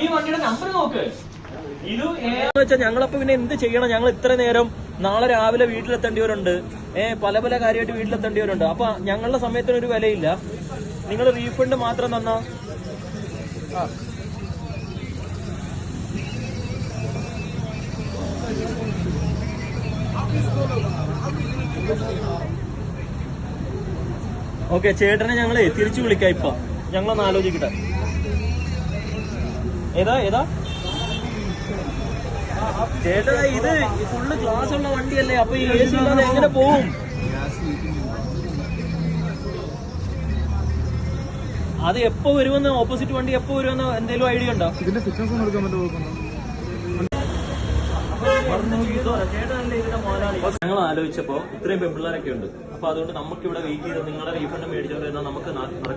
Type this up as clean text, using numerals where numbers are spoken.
ഈ വണ്ടിയുടെ നമ്പർ നോക്ക്. ഇത് വെച്ചാൽ ഞങ്ങളപ്പോ പിന്നെ എന്ത് ചെയ്യണം? ഞങ്ങൾ ഇത്ര നേരം നാളെ രാവിലെ വീട്ടിലെത്തേണ്ടിയവരുണ്ട്, പല പല കാര്യമായിട്ട് വീട്ടിലെത്തേണ്ടിയവരുണ്ട്. അപ്പൊ ഞങ്ങളുടെ സമയത്തിനൊരു വിലയില്ല. നിങ്ങൾ റീഫണ്ട് മാത്രം തന്നാ ഓക്കെ. ചേട്ടനെ ഞങ്ങളെ തിരിച്ചു വിളിക്കാം. ഇപ്പൊ ഞങ്ങളൊന്ന് ആലോചിക്കട്ടെ. ഏതാ ചേട്ടാ, ഇത് ഫുള്ള് ഗ്ലാസ് ഉള്ള വണ്ടിയല്ലേ? അപ്പൊ ഈ AC ഇല്ലാതെ എങ്ങനെ പോവും? അത് എപ്പോ വരുമെന്ന്, ഓപ്പോസിറ്റ് വണ്ടി എപ്പോ വരുമെന്ന് എന്തെങ്കിലും ഐഡിയ ഉണ്ടോ? ഇതിന്റെ ഫിറ്റ്നസ് എടുക്കാൻ പറ്റുമോ? ഞങ്ങൾ ആലോചിച്ചപ്പോ ഇത്രയും പെൺപിള്ളേരൊക്കെ ഉണ്ട്. അപ്പൊ അതുകൊണ്ട് നമുക്ക് ഇവിടെ വെയിറ്റ് ചെയ്ത് നിങ്ങളുടെ റീഫണ്ട് മേടിച്ചോണ്ട് നമുക്ക്